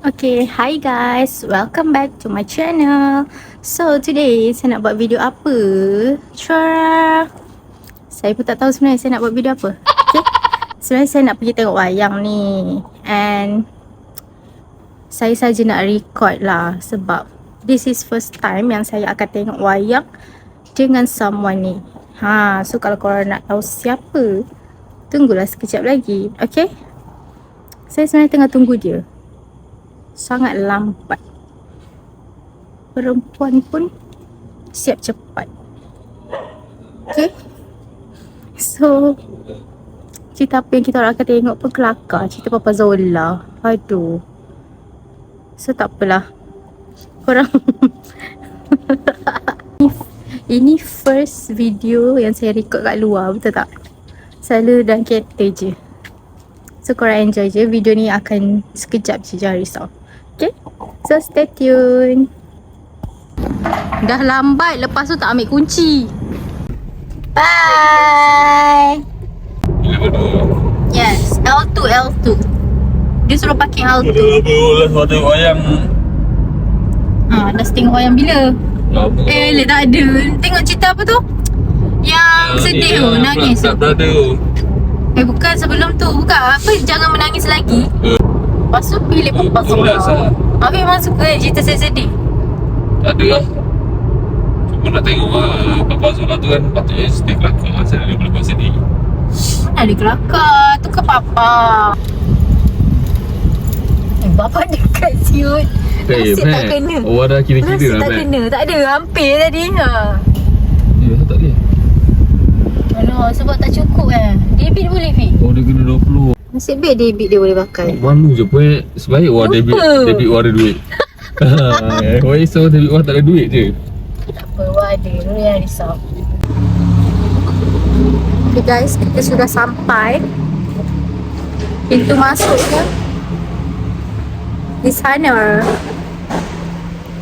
Okay, hi guys, welcome back to my channel. So today saya nak buat video apa? Saya pun tak tahu sebenarnya saya nak buat video apa. Okay, sebenarnya saya nak pergi tengok wayang ni, and saya saja nak record lah sebab this is first time yang saya akan tengok wayang dengan someone ni. So kalau korang nak tahu siapa, tunggulah sekejap lagi. Okay, saya sebenarnya tengah tunggu dia. Sangat lambat. Perempuan pun siap cepat. Okay, so cerita apa yang kita orang akan tengok pun kelakar. Cerita Papa Zola. Aduh. So tak apalah, korang ini first video yang saya record kat luar, betul tak? Selalu dalam kereta je. So korang enjoy je. Video ni akan sekejap je, jangan risau. Okay, so stay tune. Dah lambat, lepas tu tak ambil kunci. Bye. Yes, L2. Dia suruh parking L2. Dah tengok wayang. Dah tengok wayang bila? Lek tak ada. Tengok cerita apa tu? Yang sedih tu, nangis tu. Tak ada. Bukan sebelum tu. Bukan apa, jangan menangis lagi. Lepas tu pilih Papa Zola. Habis memang suka cerita saya sedih. Tak ada lah. Cuma nak tengok Papa Zola tu kan, patutnya sedih kelakar. Saya boleh buat sedih. Mana ada kelakar? Tu ke Papa? Bapa dekat siut. Nasib tak kena. Oh, dah kira-kira Nasib lah, tak kena. Tak ada, hampir tadi. Ya, tak boleh. Alah, sebab tak cukup debit boleh, Fik? Oh, dia kena 20. Nasib baik debit dia boleh pakai. Malu je pun. Sebaik debit war ada duit. Wah, so debit war tak ada duit je. Tak apa, war ada. Lu yang risau. Okay guys, kita sudah sampai. Pintu masuknya di sana.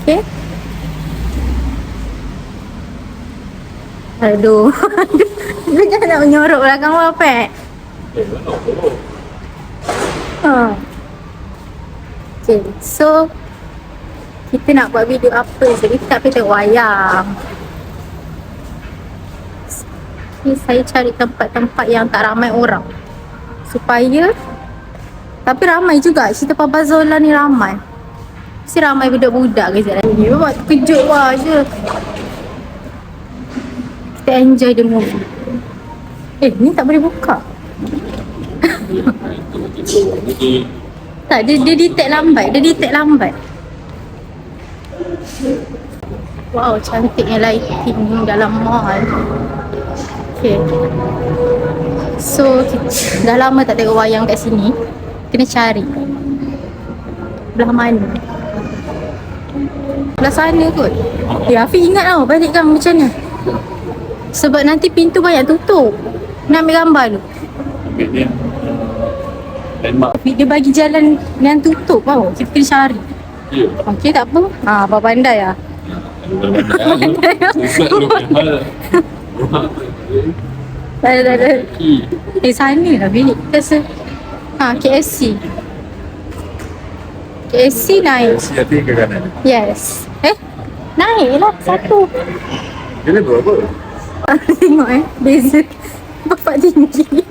Okay. Aduh. Dia jangan nak menyorok belakang Wapek. Okay, so kita nak buat video apa? Jadi kita pergi tengok wayang. Okay, saya cari tempat-tempat yang tak ramai orang supaya, tapi ramai juga. Cerita Papa Zola ni ramai. Mesti ramai budak-budak ke jalan ni. Buat terkejut wah je. Kita enjoy the movie. Ni tak boleh buka. Tak, dia detect lambat. Wow, cantiknya lighting dalam mall. Okay, so dah lama tak tengok wayang kat sini. Kena cari belah mana. Belah sana kot. Afiq ingat tau balik kan macam mana. Sebab nanti pintu banyak tutup. Nak ambil gambar tu. Dia bagi jalan yang tutup tau. Kita kena cari. Okay, tak apa. Abang pandai lah. Tak ada. Sana lah bilik. KFC. KFC naik. KFC hati ke kanan? Yes. Naik lah satu. Dia level apa? Tengok beza. Bapak tinggi.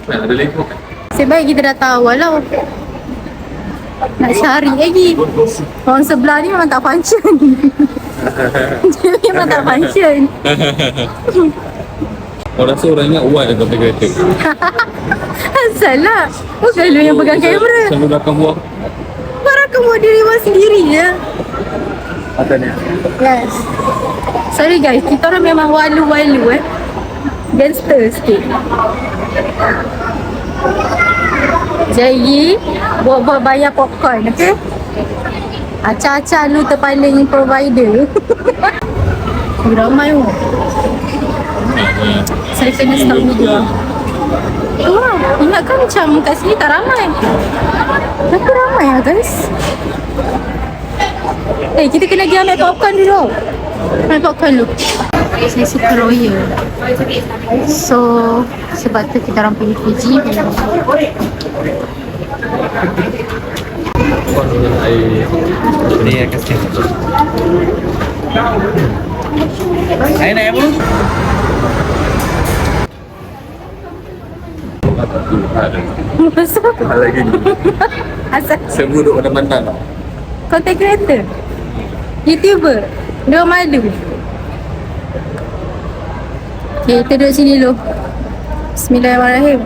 Ada level. Sebaik kita dah tahu walau nak cari lagi. Orang sebelah ni memang tak function. Dia memang tak function. Kau rasa orang ingat why dia pakai kereta? Asal lah. Bukan lu yang pegang kamera. Selalu belakang buah. Barang kamu diri orang sendiri je. Atasnya. Yes. Sorry guys, kita orang memang walu-walu gangster sikit. Jadi buat bayar popcorn, okay? Acah-acah lu terpaling provider. Ramai tu. Saya kena stop video. Wah, ingatkan macam kat sini tak ramai. Tapi ramai lah guys. Kita kena pergi ambil popcorn dulu. Ambil popcorn dulu. Saya suka royal. So sebab tu kita orang pilih Fiji. Ni yang kasih. Air naik apa? Masuk Hal lagi ni. asal Saya duduk mana-mana. content creator, YouTuber, dia malu. Okay, kita duduk sini dulu. Bismillahirrahmanirrahim.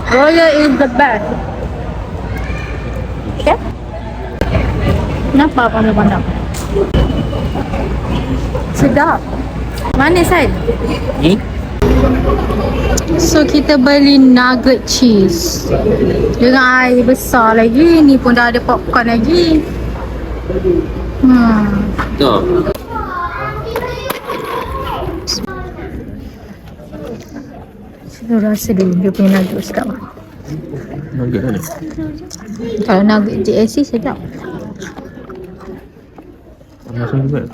Royal is the best. Okay? Kenapa pandang-pandang? Sedap. Manis kan? Ni? So kita beli nugget cheese dengan air besar lagi. Ni pun dah ada popcorn lagi. Tak. Kita rasa dulu dia punya nugget sedap. Nugget mana? Kalau nugget JSC sedap. Macam juga.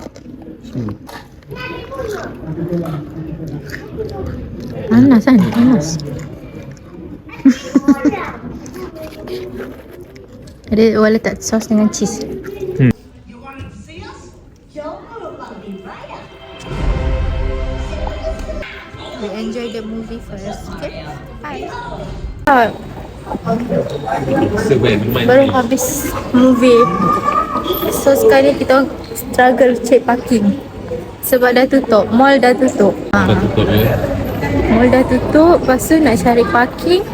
Panas kan? Panas. Ada orang letak sos dengan cheese. We enjoy the movie first, okay? Bye. Sebaik bermain. Baru habis movie. So sekarang kita struggle check parking. Sebab dah tutup, mall dah tutup. Dah tutup ya. Mall dah tutup, lepas tu nak cari parking.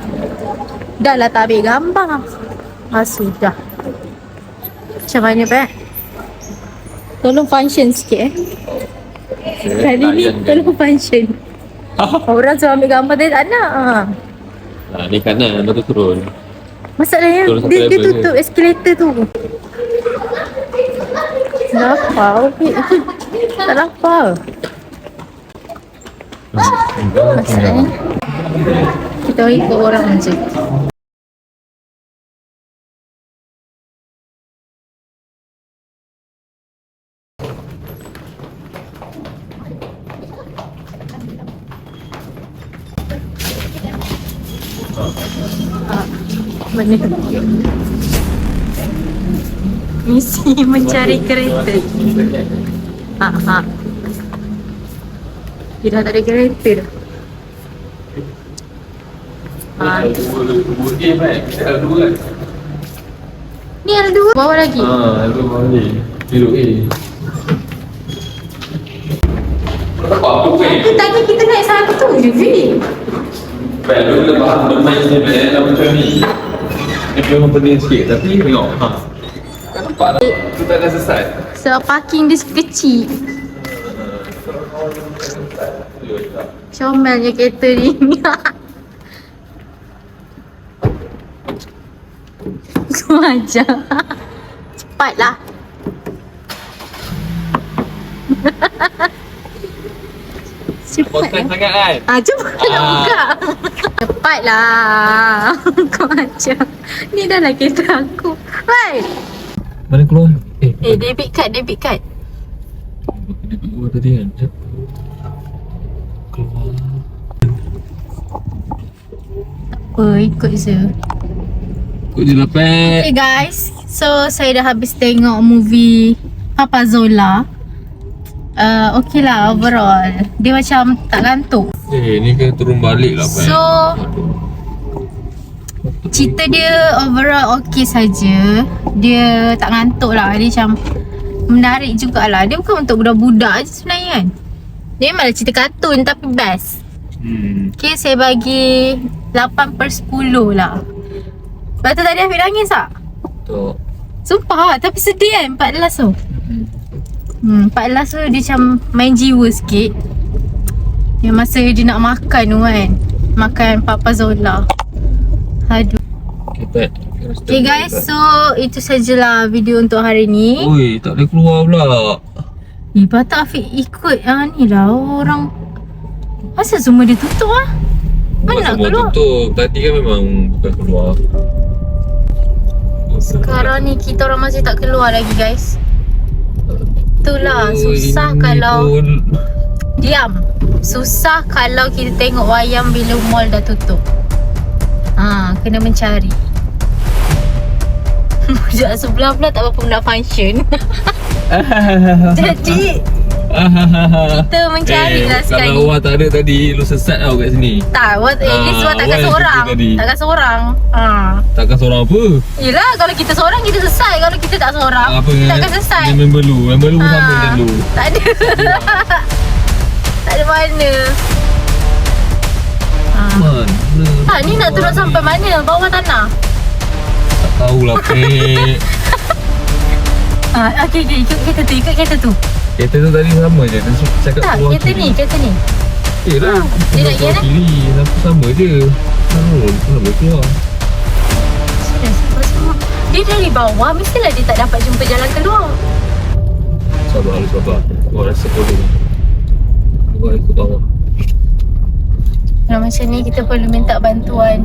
Dah lah tak ambil gambar. Sudah. Macam mana Pak? Tolong function sikit Kali ni tolong function. Orang suruh ambil gambar dia tak nak. Ni kanan, lepas tu turun. Masalahnya Turun satu dia level tutup eskalator tu. Kenapa? Tak lapar. Masalahnya kita ikut orang je. Mana? Misi mencari kereta. Dia dah tak ada kereta dah. Ni ada dua. Bawa lagi. Ada bawah ni. Biru Apa Tapi tadi kita naik satu je, Fik. Baik, lu kena faham bermain ni macam ni. Dia memang pening sikit tapi tengok. Kan nampak lah. Tu tak ada selesai. Sebab parking dia kecil. Comelnya kereta ni. Kau ajar. Cepatlah. Cepat Konten lah. sangat kan? Cepat nak buka. Cepatlah. Kau ajar. Ni dah lah kereta aku. Hai. Mana keluar? Debit card. Dia keluar tadi kan? Sekejap. Keluar. Apa, ikut je. Ikut je lah, Pek. Okay guys, so saya dah habis tengok movie Papa Zola. Okay lah overall. Dia macam tak gantung. Ni kena turun balik lah, Pek. So cerita dia overall okay saja. Dia tak ngantuk lah. Dia macam menarik jugalah. Dia bukan untuk budak-budak je sebenarnya kan. Dia malah cerita kartun tapi best. Okay, saya bagi 8/10 lah. Lepas tu tadi Afiq nangis tak? Tak. Sumpah tapi sedih kan 14 tu. 14 tu dia macam main jiwa sikit. Yang masa dia nak makan tu kan. Makan Papa Zola. Aduh. Okay, Pek. Okay guys, so itu sajalah video untuk hari ni. Oi, tak boleh keluar pula. Patut Afiq ikut ni lah orang. Asal semua dia tutup lah? Mana nak Semua keluar? tutup. Tadi kan memang bukan keluar. Sekarang ni kita orang masih tak keluar lagi guys. itulah susah kalau diam. Susah kalau kita tengok wayang bila mall dah tutup. Kena mencari. Sekejap sebelah pula tak berapa nak function. Jadi kita mencari lah sekali. Kalau awak tak ada tadi, lu sesat tau kat sini. Tak, at least awak takkan awak yang seorang. cuti tadi. Takkan seorang. Takkan seorang apa? Yelah, kalau kita seorang kita selesai. Kalau kita tak seorang, Apa kita takkan selesai. Dia member lu sama macam lu. Tak ada. Tak ada mana. Mana? Ni nak turun sampai mana? Bawah tanah? Tak tahulah Pek. Okay, ikut kereta tu. Kereta tu tadi sama je. Dia cakap Tak, keluar kereta kiri. ni. Eh lah. Dia nak keluar kira? kiri. Sama je. Kenapa boleh keluar? Serius, apa semua? Dia dari bawah, mestilah dia tak dapat jumpa jalan keluar. Sabar. Gua rasa bodoh. Gua ikut bawah. Kalau macam ni kita perlu minta bantuan.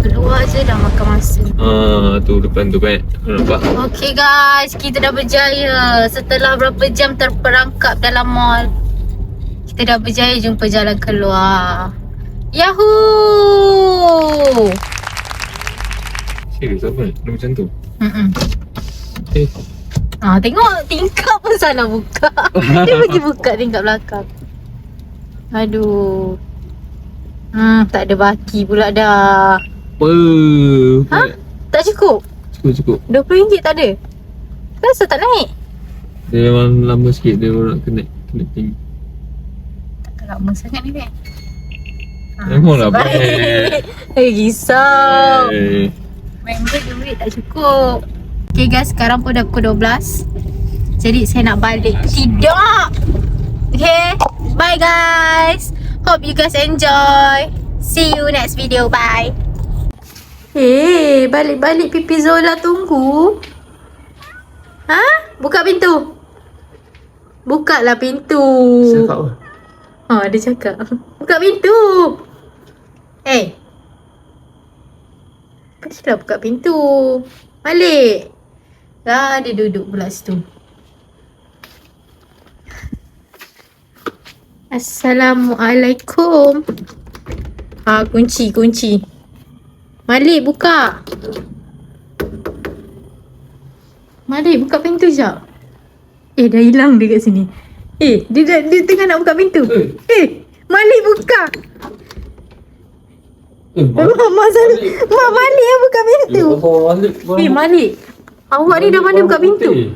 Keluar je dah makan masa. Tu depan tu Pek. Nampak? Okay guys, kita dah berjaya. Setelah berapa jam terperangkap dalam mall, kita dah berjaya jumpa jalan keluar. Yahoo! Serius apa? Dia macam tu? Mm-mm. Tengok tingkap pun salah buka. Dia pergi buka tingkap belakang. Aduh. Tak ada baki pula dah. Apa? Tak cukup? Cukup. RM20 tak ada? Kenapa tak naik? Dia memang lama sikit dia nak connect tinggi. Tak lama sangat ni kan? Memanglah Pek. Risau. Member duit tak cukup. Okay guys, sekarang pun dah pukul 12. Jadi saya nak balik tidur. Okay, bye guys. Hope you guys enjoy. See you next video, bye. Balik-balik Pipi Zola tunggu. Buka pintu. Bukalah pintu. Cakap apa? Dia cakap buka pintu. Pergilah buka pintu. Balik. Dia duduk pula situ. Assalamualaikum. Kunci. Malik buka. Malik buka pintu jap. Dah hilang dia kat sini. Dia tengah nak buka pintu. Malik buka. Mak Malik yang buka pintu. Malik. Awak ni dah pandai buka pintu.